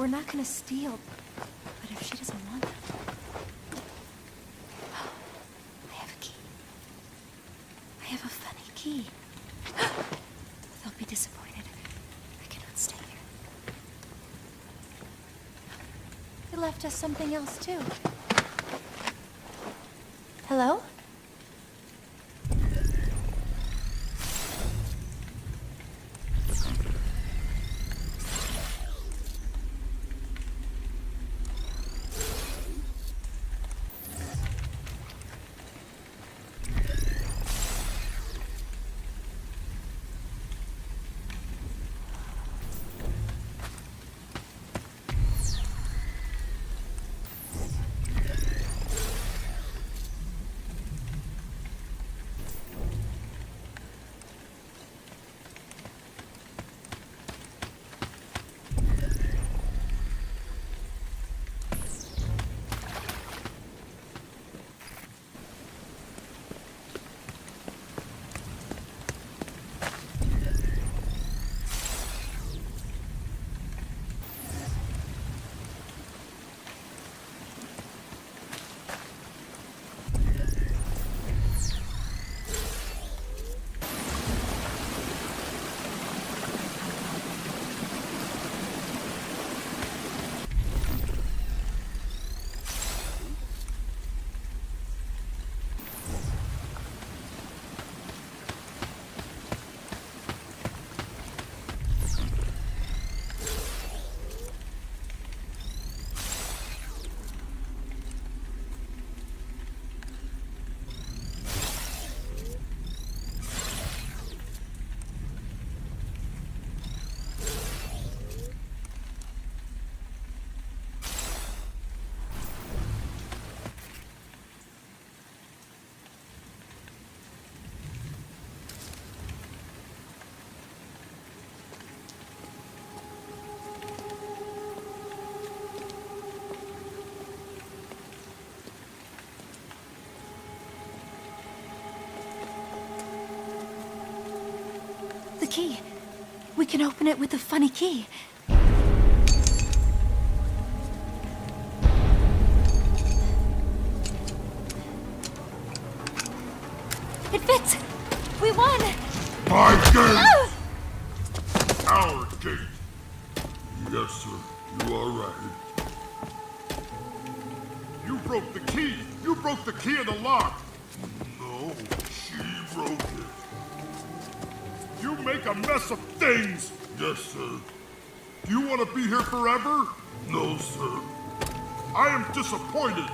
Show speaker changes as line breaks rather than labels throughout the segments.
We're not gonna steal, but if she doesn't want them... I have a key. I have a funny key. They'll be disappointed. I cannot stay here. They left us something else, too. Hello? The key. We can open it with the funny key. It fits! We won!
My gate!
Oh!
Our gate! Yes, sir. You are right. You broke the key! You broke the key of the lock! No, she broke it. You make a mess of things! Yes, sir. Do you want to be here forever? No, sir. I am disappointed.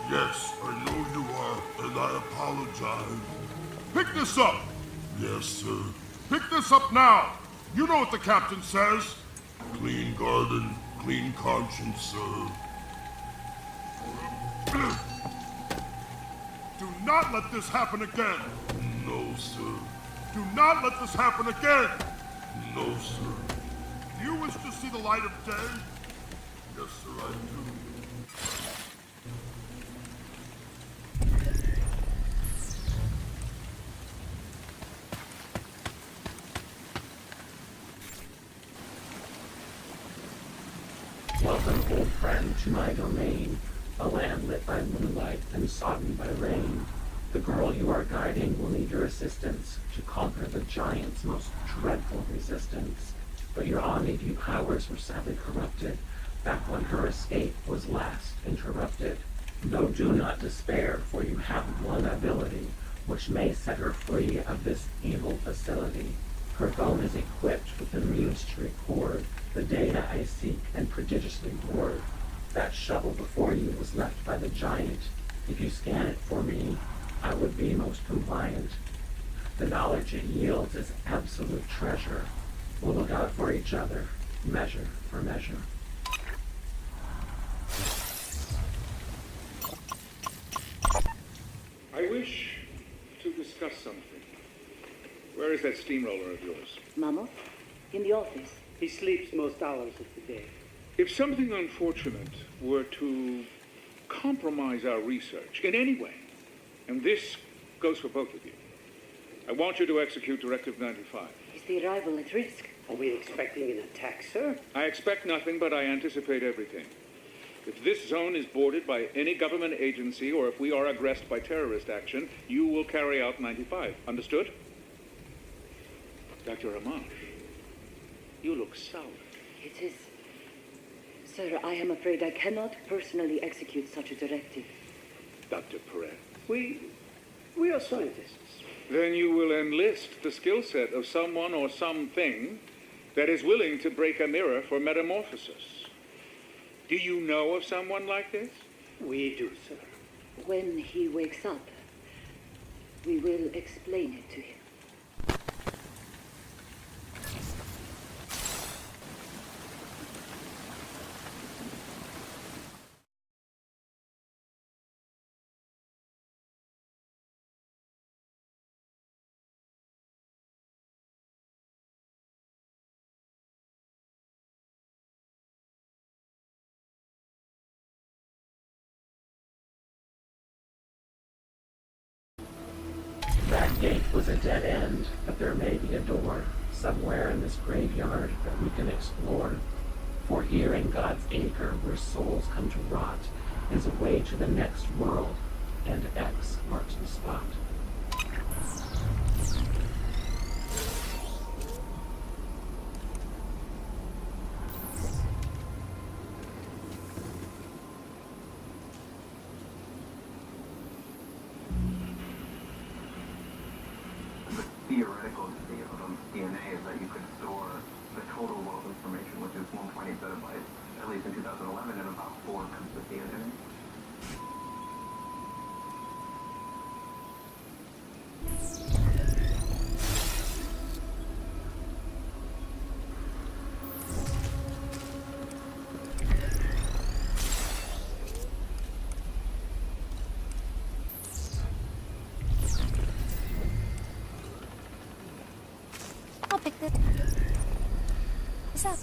Yes, I know you are, and I apologize. Pick this up! Yes, sir. Pick this up now! You know what the captain says. Clean garden, clean conscience, sir. Do not let this happen again! No, sir. Do not let this happen again! No, sir. Do you wish to see the light of day? Yes, sir, I do.
Welcome, old friend, to my domain, a land lit by moonlight and sodden by rain. The girl you are guiding will need your assistance to conquer the giant's most dreadful resistance. But your omni-view powers were sadly corrupted, back when her escape was last interrupted. Though do not despair, for you have one ability, which may set her free of this evil facility. Her phone is equipped with the means to record the data I seek and prodigiously hoard. That shovel before you was left by the giant. If you scan it for me, I would be most compliant. The knowledge it yields is absolute treasure. We'll look out for each other, measure for measure.
I wish to discuss something. Where is that steamroller of yours?
Mamo? In the office.
He sleeps most hours of the day.
If something unfortunate were to compromise our research in any way, and this goes for both of you, I want you to execute Directive 95.
Is the arrival at risk?
Are we expecting an attack, sir?
I expect nothing, but I anticipate everything. If this zone is boarded by any government agency, or if we are aggressed by terrorist action, you will carry out 95. Understood? Dr. Amash, you look sour.
It is... Sir, I am afraid I cannot personally execute such a directive.
Dr. Perez.
We are scientists.
Then you will enlist the skill set of someone or something that is willing to break a mirror for metamorphosis. Do you know of someone like this?
We do, sir.
When he wakes up, we will explain it to him.
That gate was a dead end, but there may be a door somewhere in this graveyard that we can explore. For here in God's Acre, where souls come to rot, is a way to the next world, and X marks the spot.
Theoretical state of DNA is that you could store the total world information, which is 1.8 petabytes, at least in 2011, in about 4 comes with DNA.
I'll pick this. What's up?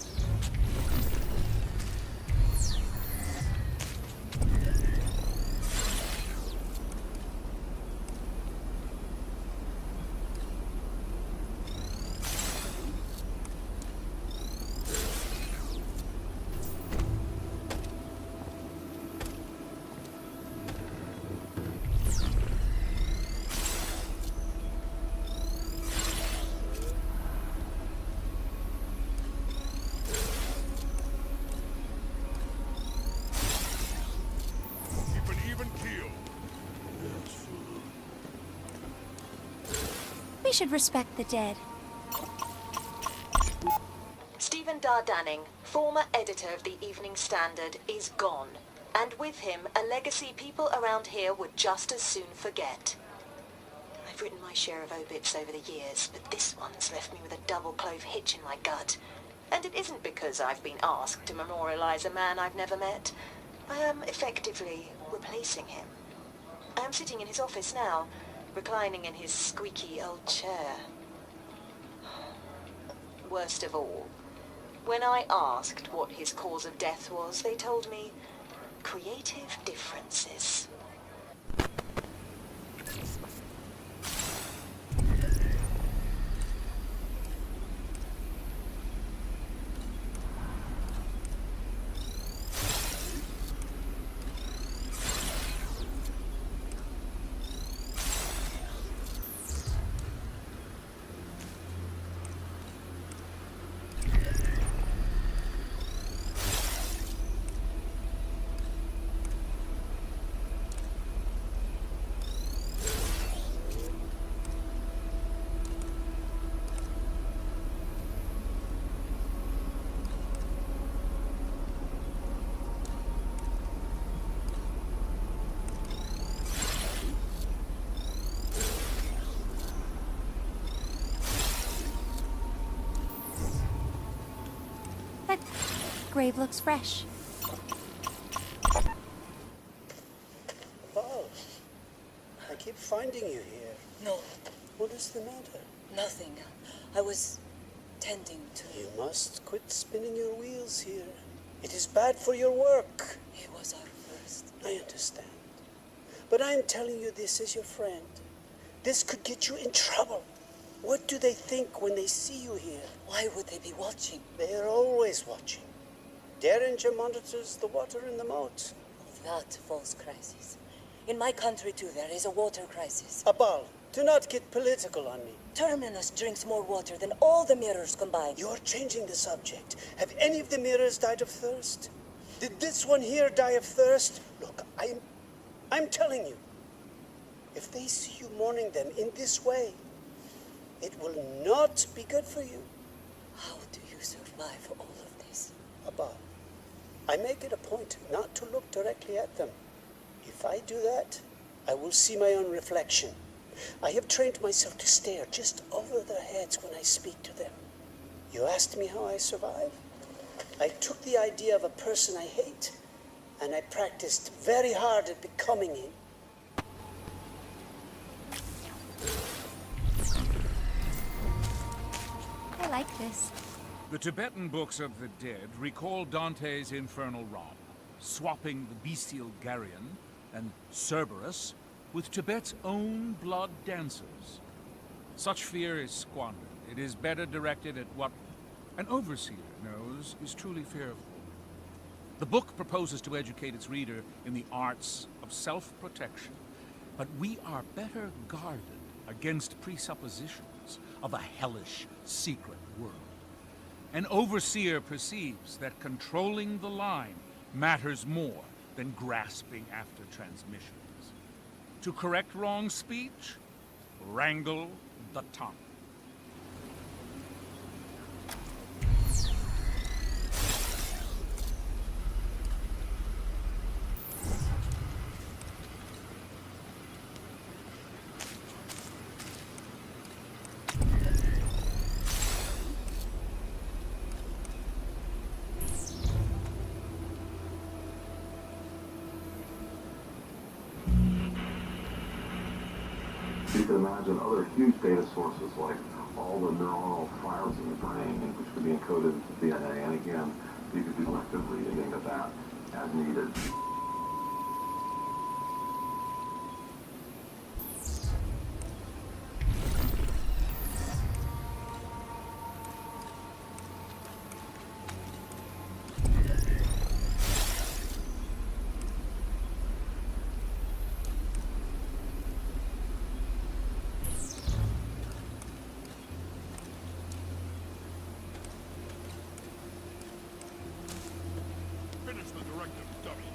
Keep an even keel.
We should respect the dead.
Stephen Dardanning, former editor of the Evening Standard, is gone. And with him, a legacy people around here would just as soon forget. I've written my share of obits over the years, but this one's left me with a double-clove hitch in my gut. And it isn't because I've been asked to memorialize a man I've never met. I am effectively replacing him. I am sitting in his office now, reclining in his squeaky old chair. Worst of all, when I asked what his cause of death was, they told me creative differences.
That grave looks fresh.
Oh, I keep finding you here.
No,
What is the matter?
nothing. I was tending to...
You must quit spinning your wheels here. It is bad for your work.
He was our first.
I understand. But I'm telling you this as your friend. This could get you in trouble. What do they think when they see you here?
Why would they be watching?
They're always watching. Derringer monitors the water in the moat.
That false crisis. In my country, too, there is a water crisis.
Abal, do not get political on me.
Terminus drinks more water than all the mirrors combined.
You're changing the subject. Have any of the mirrors died of thirst? Did this one here die of thirst? Look, I'm telling you, if they see you mourning them in this way, it will not be good for you.
How do you survive all of this?
Abal, I make it a point not to look directly at them. If I do that, I will see my own reflection. I have trained myself to stare just over their heads when I speak to them. You asked me how I survive? I took the idea of a person I hate, and I practiced very hard at becoming him.
I like this.
The Tibetan books of the dead recall Dante's infernal romp, swapping the bestial Garion and Cerberus with Tibet's own blood dancers. Such fear is squandered. It is better directed at what an overseer knows is truly fearful. The book proposes to educate its reader in the arts of self-protection, but we are better guarded against presuppositions of a hellish, secret world. An overseer perceives that controlling the line matters more than grasping after transmissions. To correct wrong speech, wrangle the tongue.
You can imagine other huge data sources like all the neuronal files in the brain, which could be encoded into DNA, and again, you could do selective reading of that as needed.
Finish the directive, dummy.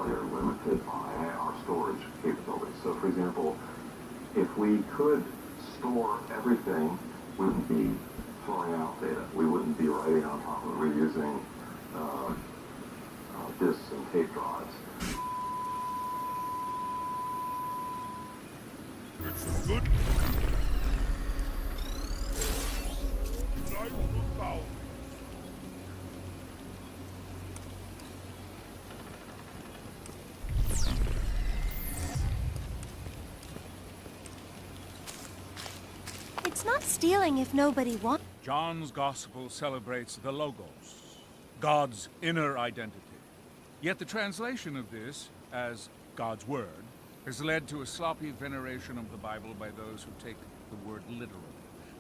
They're limited by our storage capabilities. So, for example, if we could store everything, we wouldn't be throwing out data. We wouldn't be writing on top of it, reusing disks and tape drives.
It's good. Nice to bow.
It's not stealing if nobody wants.
John's Gospel celebrates the Logos, God's inner identity. Yet the translation of this, as God's Word, has led to a sloppy veneration of the Bible by those who take the word literally.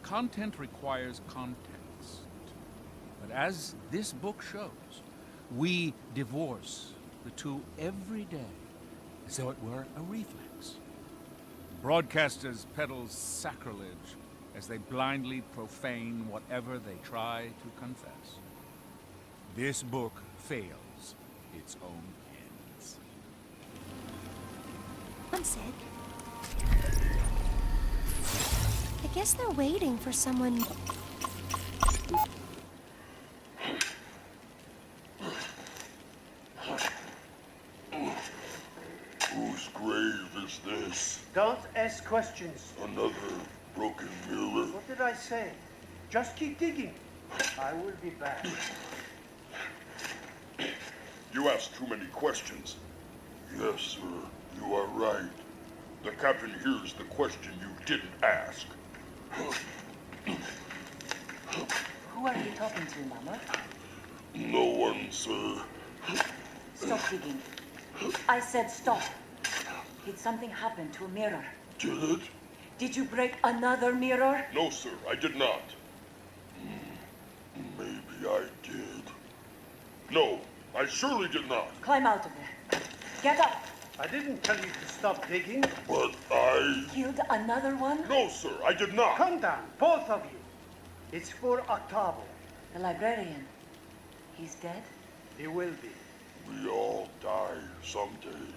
Content requires context. But as this book shows, we divorce the two every day as though it were a reflex. Broadcasters peddle sacrilege as they blindly profane whatever they try to confess. This book fails its own ends.
I'm sick. I guess they're waiting for someone.
Whose grave is this?
Don't ask questions.
Another broken mirror?
What did I say? Just keep digging. I will be back.
You ask too many questions. Yes, sir, you are right. The captain hears the question you didn't ask.
Who are you talking to, Mama?
No one, sir.
Stop digging. I said stop. Did something happen to a mirror?
Did it?
Did you break another mirror?
No, sir, I did not. Maybe I did. No, I surely did not.
Climb out of there. Get up.
I didn't tell you to stop digging.
But I...
Killed another one?
No, sir, I did not.
Calm down, both of you. It's for Octavo.
The librarian. He's dead?
He will be.
We all die someday.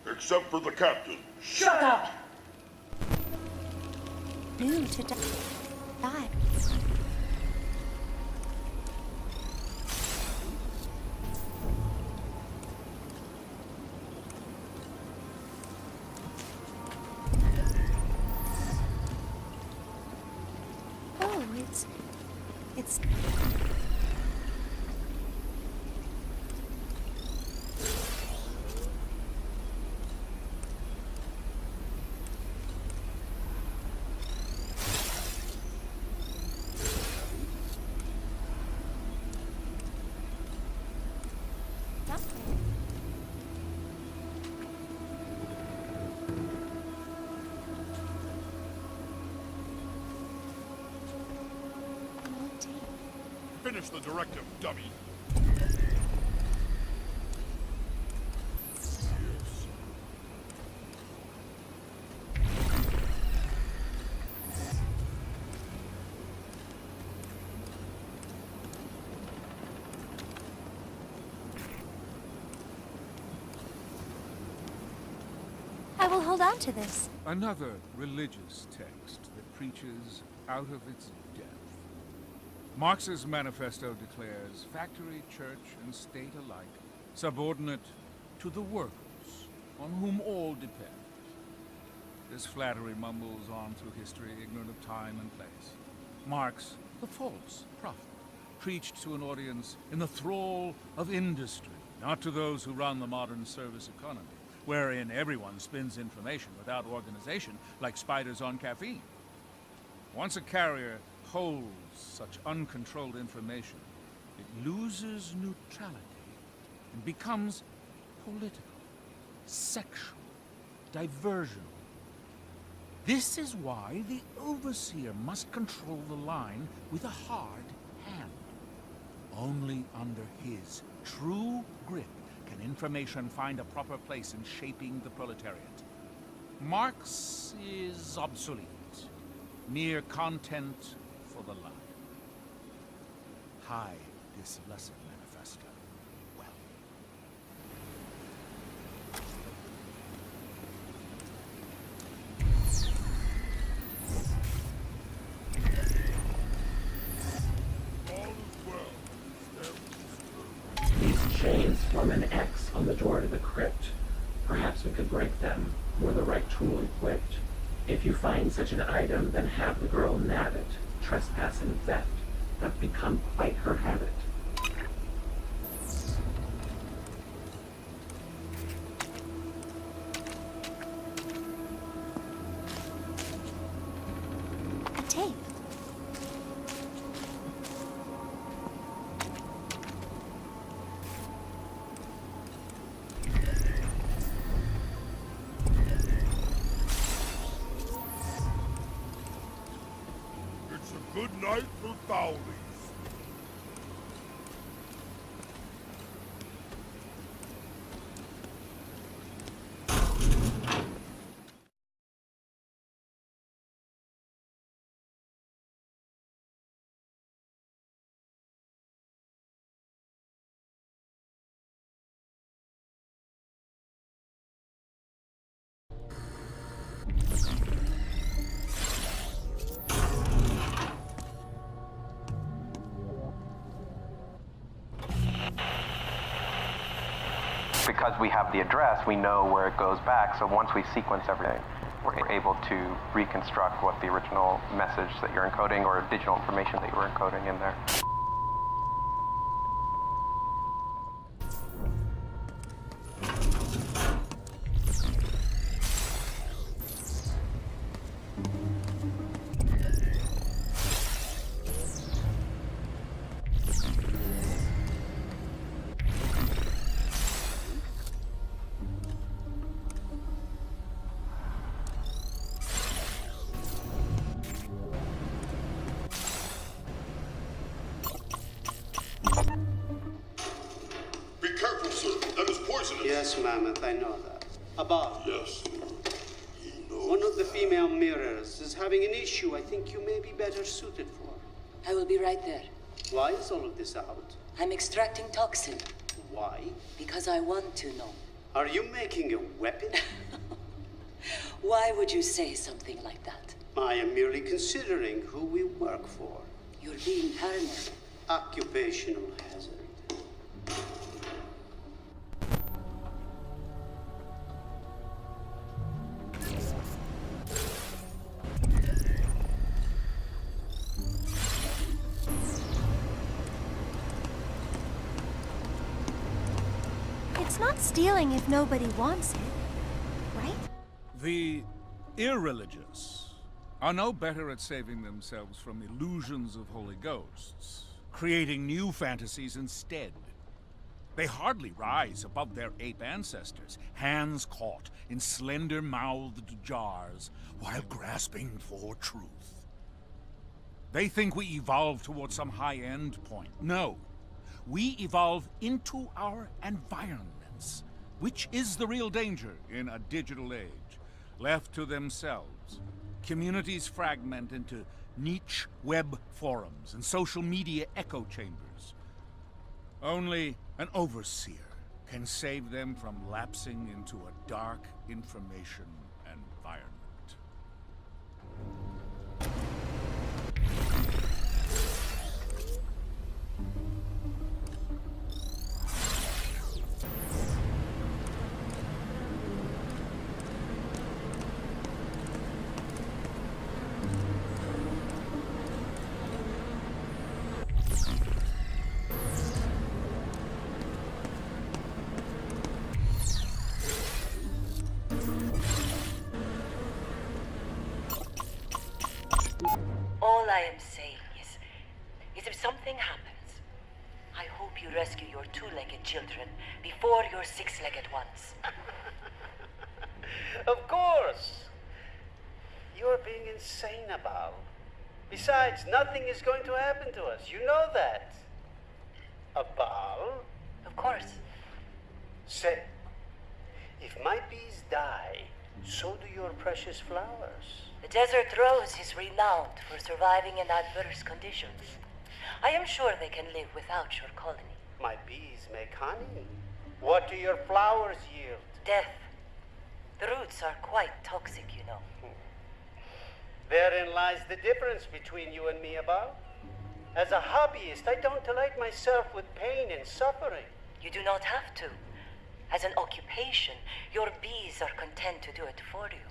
Except for the captain.
Shut up!
Due to die. Oh, it's...
Finish the directive, dummy.
I will hold on to this.
Another religious text that preaches out of its depth. Marx's manifesto declares factory, church, and state alike subordinate to the workers, on whom all depend. This flattery mumbles on through history, ignorant of time and place. Marx, the false prophet, preached to an audience in the thrall of industry, not to those who run the modern service economy, wherein everyone spins information without organization, like spiders on caffeine. Once a carrier holds such uncontrolled information, it loses neutrality and becomes political, sexual, diversional. This is why the overseer must control the line with a hard hand. Only under his true grip can information find a proper place in shaping the proletariat. Marx is obsolete, mere content for the line. Hide this lesson manifesto well.
These chains form an X on the door to the crypt. Perhaps we could break them, were the right tool equipped. If you find such an item, then have the girl nab it. Trespass and theft have become quite her habit.
A tape.
right brutalities.
Because we have the address, we know where it goes back, so once we sequence everything, we're able to reconstruct what the original message that you're encoding or digital information that you were encoding in there.
Yes, Mammoth, I know that. Above.
Yes, he knows.
One of the female mirrors is having an issue I think you may be better suited for.
I will be right there.
Why is all of this out?
I'm extracting toxin.
Why?
Because I want to know.
Are you making a weapon?
Why would you say something like that?
I am merely considering who we work for.
You're being paranoid.
Occupational hazard.
It's not stealing if nobody wants it, right?
The irreligious are no better at saving themselves from illusions of holy ghosts, creating new fantasies instead. They hardly rise above their ape ancestors, hands caught in slender-mouthed jars while grasping for truth. They think we evolve towards some high-end point. No. We evolve into our environments, which is the real danger in a digital age. Left to themselves, communities fragment into niche web forums and social media echo chambers. Only an overseer can save them from lapsing into a dark information environment.
All I am saying is if something happens, I hope you rescue your two-legged children before your six-legged ones.
Of course! You're being insane, Abal. Besides, nothing is going to happen to us. You know that. Abal?
Of course.
Say, if my bees die, so do your precious flowers.
The desert rose is renowned for surviving in adverse conditions. I am sure they can live without your colony.
My bees make honey. What do your flowers yield?
Death. The roots are quite toxic, you know.
Therein lies the difference between you and me, Abal. As a hobbyist, I don't delight myself with pain and suffering.
You do not have to. As an occupation, your bees are content to do it for you.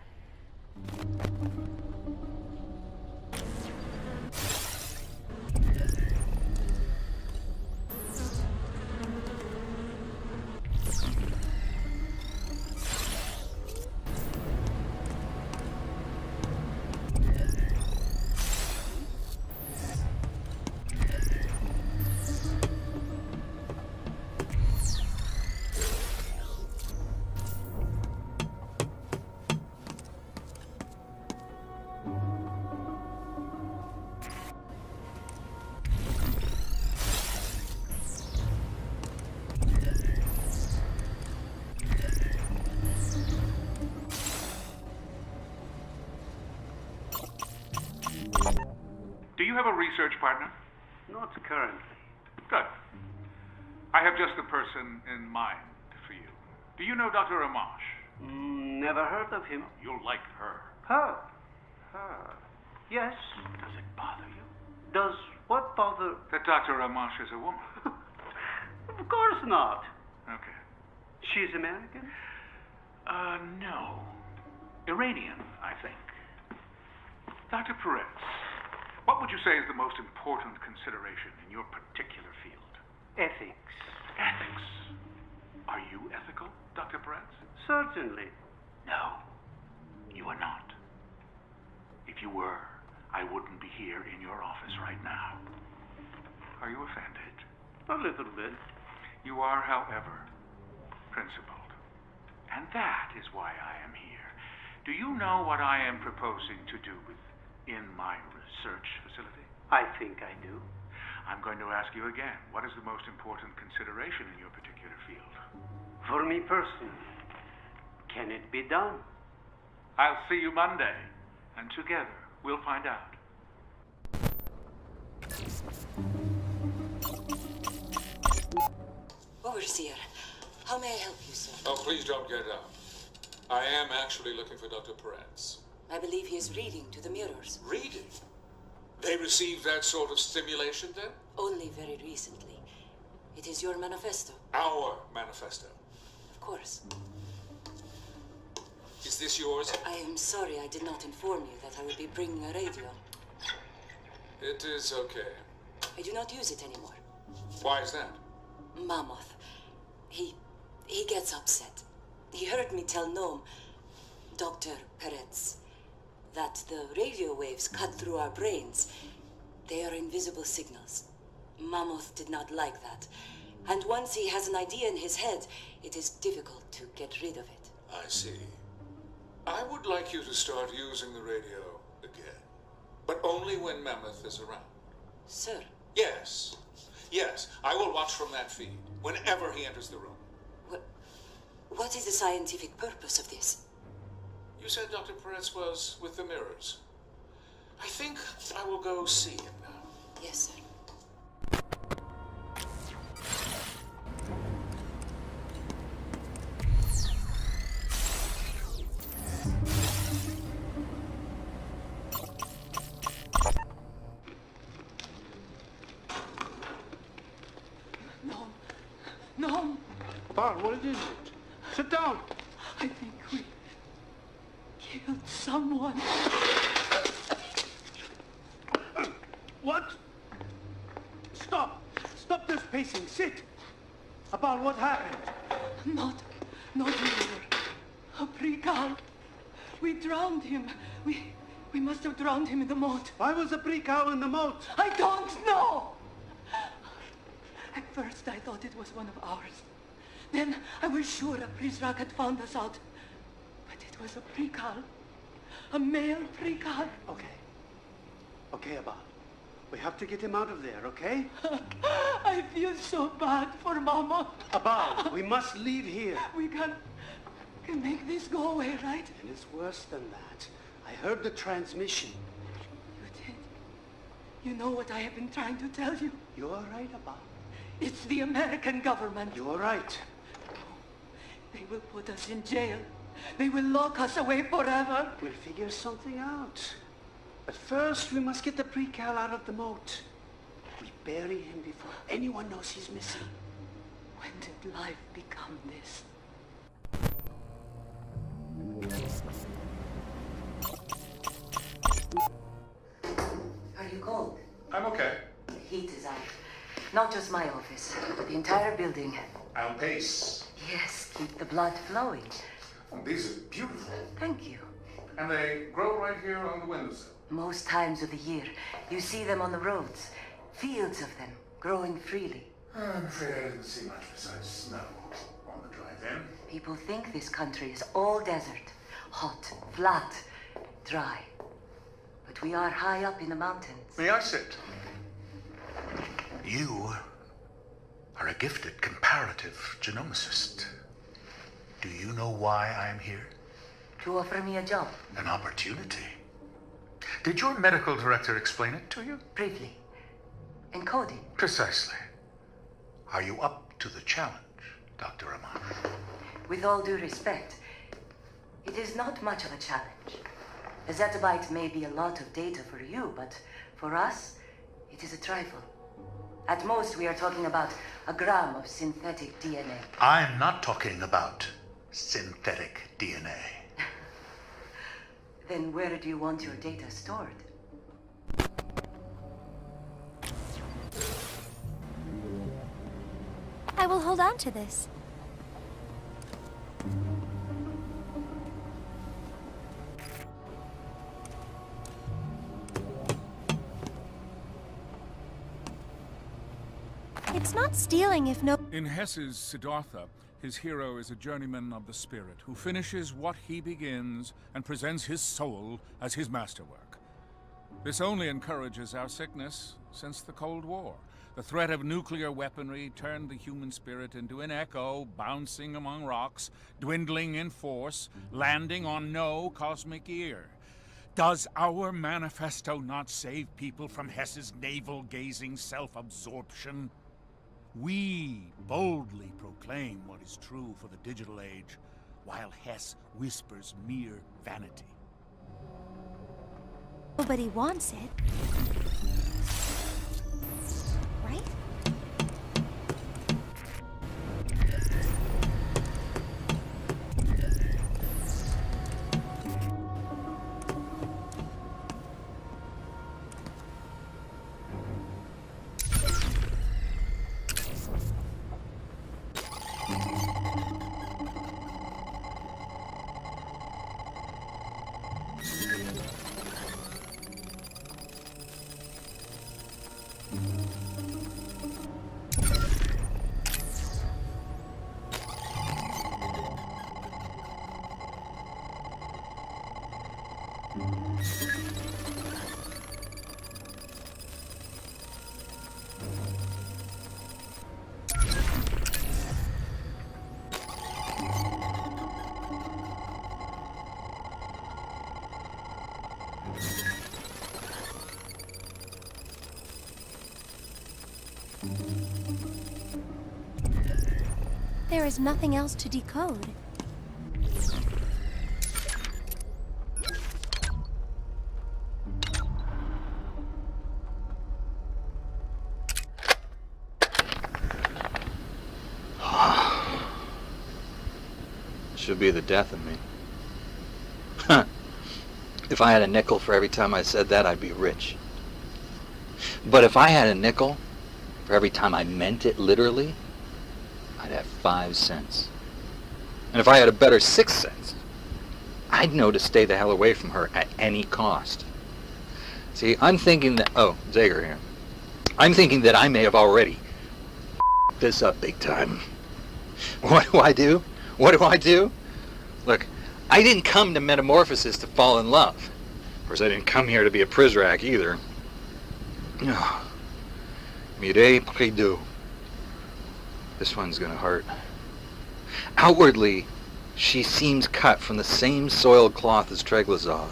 you have a research partner?
Not currently.
Good. I have just the person in mind for you. Do you know Dr. Amash?
Never heard of him.
You'll like her.
Her? Yes.
Does it bother you?
Does what bother?
That Dr. Amash is a woman.
Of course not.
Okay.
She's American?
No. Iranian, I think. Dr. Peretz, what would you say is the most important consideration in your particular field?
Ethics.
Ethics. Are you ethical, Dr. Peretz?
Certainly.
No, you are not. If you were, I wouldn't be here in your office right now. Are you offended?
A little bit.
You are, however, principled. And that is why I am here. Do you know what I am proposing to do in my research facility?
I think I do.
I'm going to ask you again. What is the most important consideration in your particular field?
For me personally, can it be done?
I'll see you Monday, and together we'll find out.
Overseer, how may I help you, sir?
Oh, please don't get up. I am actually looking for Dr. Peretz.
I believe he is reading to the mirrors.
Reading? They received that sort of stimulation then?
Only very recently. It is your manifesto.
Our manifesto.
Of course.
Is this yours?
I am sorry I did not inform you that I would be bringing a radio.
It is okay.
I do not use it anymore.
Why is that?
Mammoth. He gets upset. He heard me tell Noam, Dr. Peretz, that the radio waves cut through our brains. They are invisible signals. Mammoth did not like that. And once he has an idea in his head, it is difficult to get rid of it.
I see. I would like you to start using the radio again. But only when Mammoth is around.
Sir?
Yes. Yes, I will watch from that feed, whenever he enters the room.
What is the scientific purpose of this?
You said Dr. Peretz was with the mirrors. I think I will go see him now.
Yes, sir.
No. Bar, what is it? Sit down.
I think we killed someone.
What? Stop. Stop this pacing. Sit. About what happened?
Not murder. A pre-cal. We drowned him. We must have drowned him in the moat.
Why was a pre-cal in the moat?
I don't know. At first I thought it was one of ours. Then I was sure a Prizrak had found us out. But it was a pre-cal. A male pre-cal.
Okay, Abal. We have to get him out of there, okay?
I feel so bad for Mama.
Abal, we must leave here.
We can make this go away, right?
And it's worse than that. I heard the transmission.
You did? You know what I have been trying to tell you?
You're right, Abal.
It's the American government.
You're right.
They will put us in jail. They will lock us away forever.
We'll figure something out. But first, we must get the pre-cal out of the moat. We bury him before anyone knows he's missing.
When did life become this?
Are you cold?
I'm okay.
The heat is out. Not just my office, but the entire building.
On pace.
Yes, keep the blood flowing.
Oh, these are beautiful.
Thank you.
And they grow right here on the windowsill.
Most times of the year, you see them on the roads. Fields of them, growing freely.
I'm afraid I didn't see much besides snow on the drive-in.
People think this country is all desert. Hot, flat, dry. But we are high up in the mountains.
May I sit? You are a gifted comparative genomicist. Do you know why I am here?
To offer me a job.
An opportunity. Did your medical director explain it to you?
Briefly. Encoding.
Precisely. Are you up to the challenge, Dr. Amar?
With all due respect, it is not much of a challenge. A zettabyte may be a lot of data for you, but for us, it is a trifle. At most, we are talking about a gram of synthetic DNA.
I'm not talking about synthetic DNA.
Then where do you want your data stored?
I will hold on to this. It's not stealing if no...
In Hesse's Siddhartha, his hero is a journeyman of the spirit who finishes what he begins and presents his soul as his masterwork. This only encourages our sickness since the Cold War. The threat of nuclear weaponry turned the human spirit into an echo, bouncing among rocks, dwindling in force, landing on no cosmic ear. Does our manifesto not save people from Hesse's navel-gazing self-absorption? We boldly proclaim what is true for the digital age, while Hesse whispers mere vanity.
Nobody wants it. Right? There is nothing else to decode.
Should be the death of me. If I had a nickel for every time I said that, I'd be rich. But if I had a nickel for every time I meant it literally, I'd have 5 cents. And if I had a better 6 cents, I'd know to stay the hell away from her at any cost. See, I'm thinking that... Oh, Zager here. I'm thinking that I may have already this up big time. What do I do? What do I do? Look, I didn't come to Metamorphosis to fall in love. Of course, I didn't come here to be a Prizrak either. Mireille Prédoux. This one's gonna hurt. Outwardly, she seems cut from the same soiled cloth as Treglazov.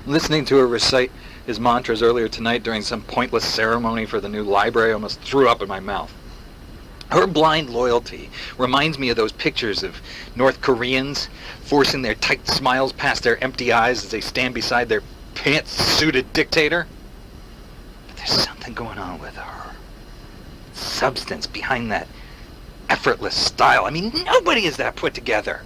Listening to her recite his mantras earlier tonight during some pointless ceremony for the new library, I almost threw up in my mouth. Her blind loyalty reminds me of those pictures of North Koreans forcing their tight smiles past their empty eyes as they stand beside their pants-suited dictator. But there's something going on with her. Substance behind that effortless style. I mean, nobody is that put together.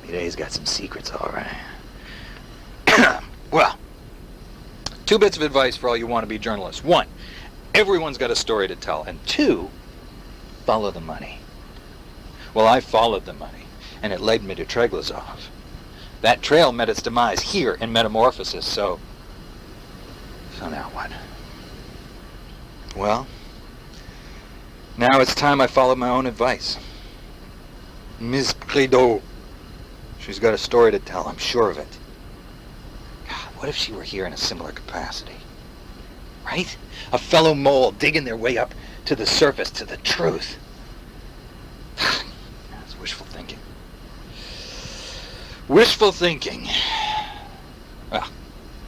Mireille's got some secrets, all right. Well, 2 bits of advice for all you wannabe journalists. 1, everyone's got a story to tell. And 2, follow the money. Well, I followed the money, and it led me to Treglazov. That trail met its demise here in Metamorphosis, so now what? Well, now it's time I followed my own advice. Ms. Prédoux. She's got a story to tell, I'm sure of it. God, what if she were here in a similar capacity? Right? A fellow mole digging their way up to the surface, to the truth. That's wishful thinking. Wishful thinking. Well,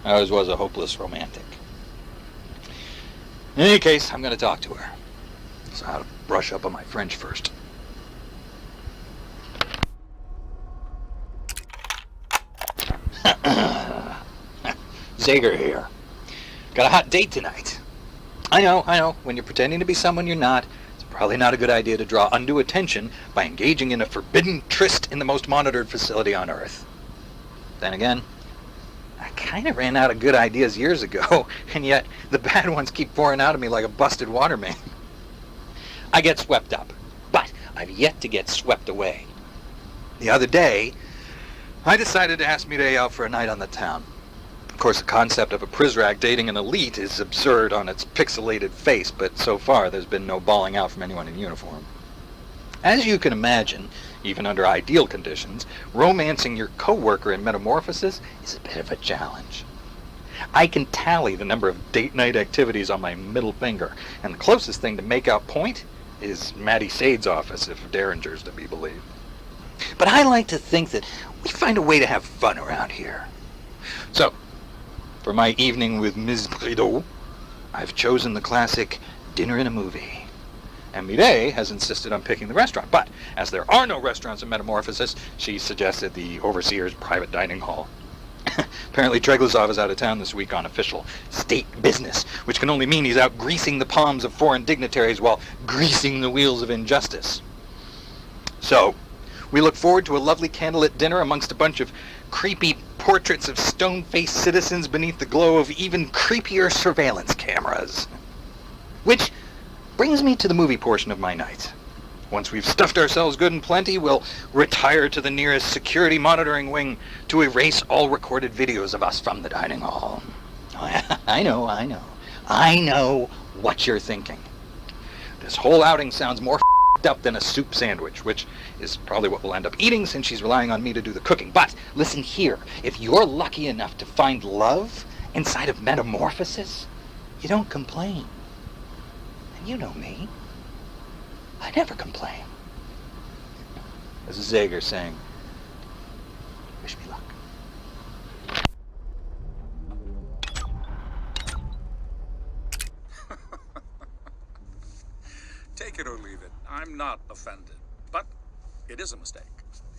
I always was a hopeless romantic. In any case, I'm going to talk to her. So I'll brush up on my French first. Zager here. Got a hot date tonight. I know. When you're pretending to be someone you're not, it's probably not a good idea to draw undue attention by engaging in a forbidden tryst in the most monitored facility on Earth. Then again, I kind of ran out of good ideas years ago, and yet the bad ones keep pouring out of me like a busted water main. I get swept up, but I've yet to get swept away. The other day, I decided to ask Mireille out for a night on the town. Of course, the concept of a Prizrak dating an elite is absurd on its pixelated face, but so far there's been no bawling out from anyone in uniform. As you can imagine, even under ideal conditions, romancing your co-worker in Metamorphosis is a bit of a challenge. I can tally the number of date night activities on my middle finger, and the closest thing to make out point is Maddie Sade's office, if Derringer's to be believed. But I like to think that we find a way to have fun around here. So, for my evening with Ms. Prideaux, I've chosen the classic dinner and a movie. And Mireille has insisted on picking the restaurant, but as there are no restaurants in Metamorphosis, she suggested the overseer's private dining hall. Apparently Treglazov is out of town this week on official state business, which can only mean he's out greasing the palms of foreign dignitaries while greasing the wheels of injustice. So, we look forward to a lovely candlelit dinner amongst a bunch of creepy portraits of stone-faced citizens beneath the glow of even creepier surveillance cameras. Which brings me to the movie portion of my night. Once we've stuffed ourselves good and plenty, we'll retire to the nearest security monitoring wing to erase all recorded videos of us from the dining hall. I know what you're thinking. This whole outing sounds more f***ed up than a soup sandwich, which is probably what we'll end up eating since she's relying on me to do the cooking. But listen here, if you're lucky enough to find love inside of Metamorphosis, you don't complain. And you know me. I never complain. This is Zager saying, wish me luck.
Take it or leave it. I'm not offended. But it is a mistake.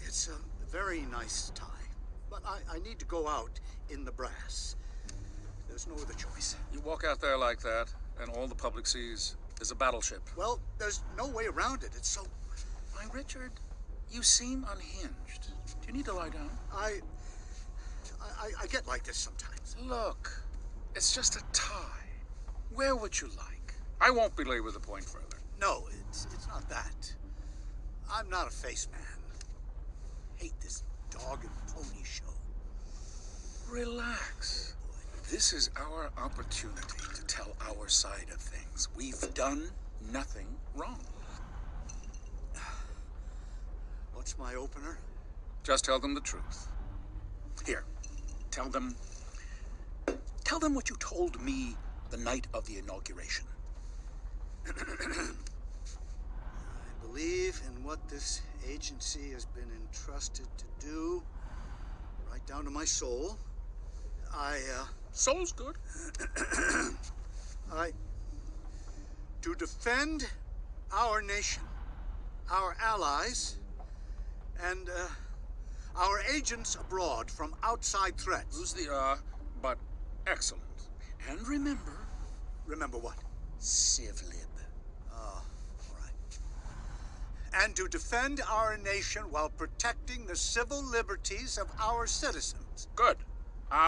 It's a very nice tie, but I need to go out in the brass. There's no other choice.
You walk out there like that, and all the public sees is a battleship.
Well, there's no way around it. It's so...
Why, Richard, you seem unhinged. Do you need to lie down?
I get like this sometimes.
Look, it's just a tie. Wear what you like. I won't belabor the point further.
No, it's not that. I'm not a face man. Hate this dog and pony show.
Relax. This is our opportunity to tell our side of things. We've done nothing wrong.
What's my opener?
Just tell them the truth. Here, tell them what you told me the night of the inauguration.
I believe in what this agency has been entrusted to do, right down to my soul.
Soul's good.
To defend our nation, our allies, and our agents abroad from outside threats.
Lose the but excellent. And remember...
Remember what?
Civ lib.
All right. And to defend our nation while protecting the civil liberties of our citizens.
Good.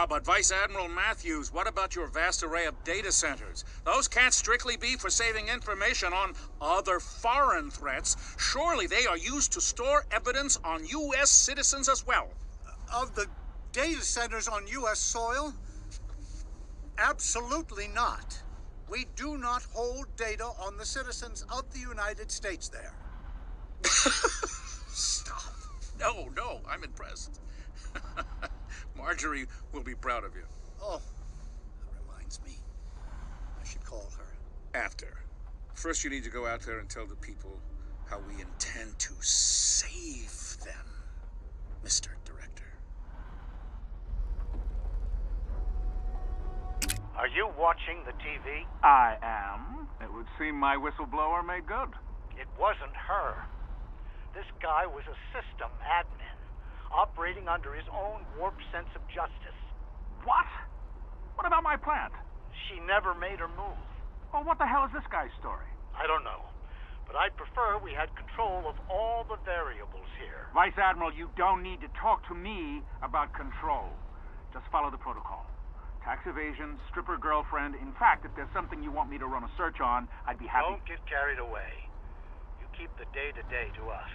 But Vice Admiral Matthews, what about your vast array of data centers? Those can't strictly be for saving information on other foreign threats. Surely they are used to store evidence on U.S. citizens as well.
Of the data centers on U.S. soil? Absolutely not. We do not hold data on the citizens of the United States there.
Stop. No, I'm impressed. Marjorie will be proud of you.
Oh, that reminds me. I should call her.
After. First you need to go out there and tell the people how we intend to save them, Mr. Director.
Are you watching the TV?
I am. It would seem my whistleblower made good.
It wasn't her. This guy was a system admin, operating under his own warped sense of justice.
What? What about my plant?
She never made her move.
Well, what the hell is this guy's story?
I don't know, but I'd prefer we had control of all the variables here.
Vice Admiral, you don't need to talk to me about control. Just follow the protocol. Tax evasion, stripper girlfriend. In fact, if there's something you want me to run a search on, I'd be happy.
Don't get carried away. You keep the day-to-day to us.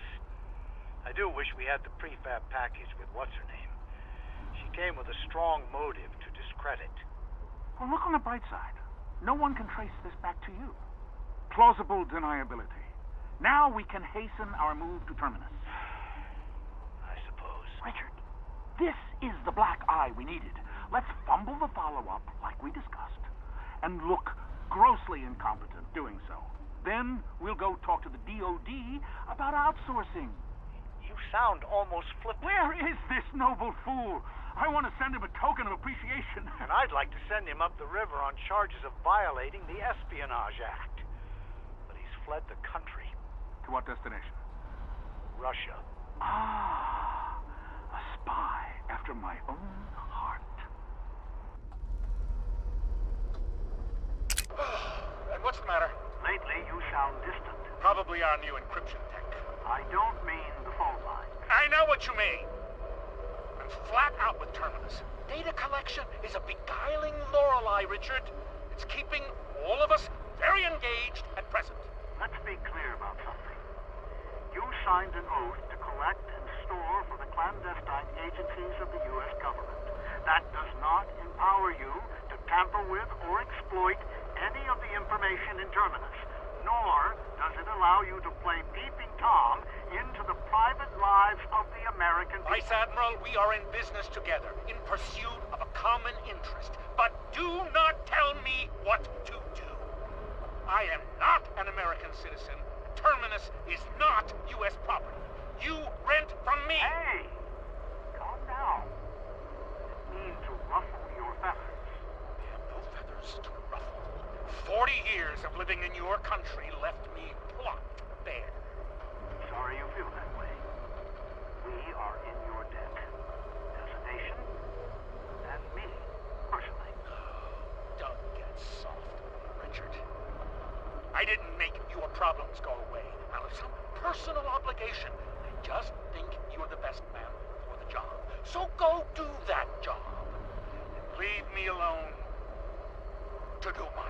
I do wish we had the prefab package with what's-her-name. She came with a strong motive to discredit.
Well, look on the bright side. No one can trace this back to you. Plausible deniability. Now we can hasten our move to Terminus.
I suppose.
Richard, this is the black eye we needed. Let's fumble the follow-up like we discussed and look grossly incompetent doing so. Then we'll go talk to the DOD about outsourcing.
You sound almost flippant.
Where is this noble fool? I want to send him a token of appreciation.
And I'd like to send him up the river on charges of violating the Espionage Act. But he's fled the country.
To what destination?
Russia.
Ah, a spy after my own heart.
And what's the matter?
Lately, you sound distant.
Probably our new encryption tech.
I don't mean the phone line.
I know what you mean. I'm flat out with Terminus. Data collection is a beguiling Lorelei, Richard. It's keeping all of us very engaged at present.
Let's be clear about something. You signed an oath to collect and store for the clandestine agencies of the U.S. government. That does not empower you to tamper with or exploit any of the information in Terminus, nor does it allow you to play peeping Tom into the private lives of the American people.
Vice Admiral, we are in business together, in pursuit of a common interest. But do not tell me what to do. I am not an American citizen. Terminus is not U.S. property. You rent from me.
Hey, calm down. I didn't mean to ruffle your feathers.
I have no feathers to ruffle. 40 years of living in your country left me plucked bare.
Sorry you feel that way. We are in your debt. As a nation, and me, personally.
Don't get soft, Richard. I didn't make your problems go away out of some personal obligation. I just think you're the best man for the job. So go do that job. And leave me alone to do mine.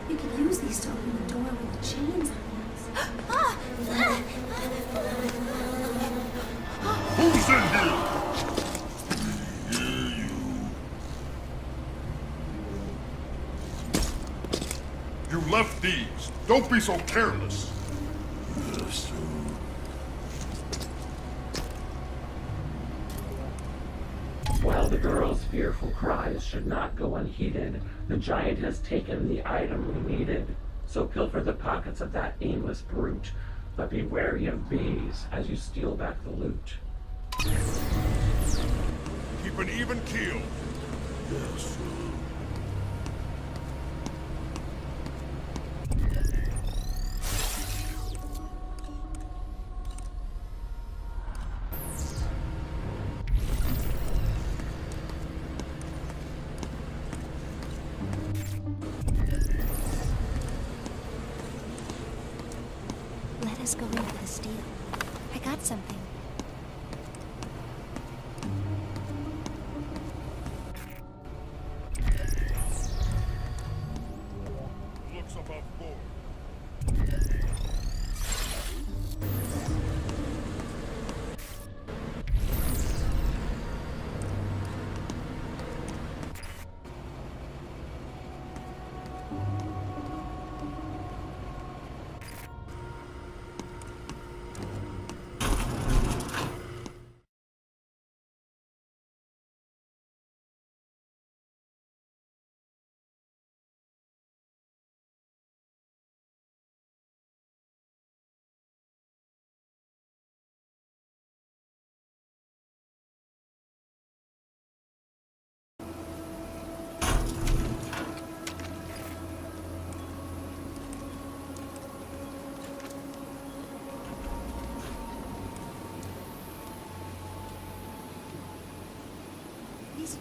You could use these to open the door with the chains on
Who's in here? Hear you. You left these. Don't be so careless. Yes, sir.
While the girl's fearful cries should not go unheeded, the giant has taken the item we needed. So pilfer the pockets of that aimless brute, but be wary of bees as you steal back the loot.
Keep an even keel. Yes, sir.
Let us go into the steel. I got something.
Looks above board.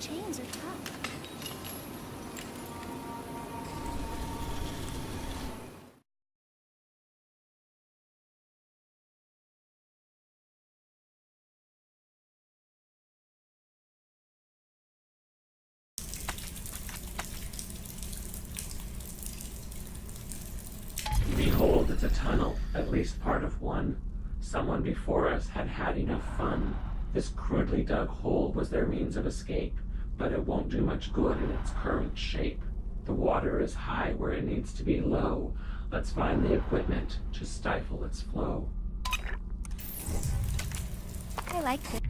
chains are tough.
Behold, it's a tunnel, at least part of one. Someone before us had had enough fun. This crudely dug hole was their means of escape, but it won't do much good in its current shape. The water is high where it needs to be low. Let's find the equipment to stifle its flow.
I like this.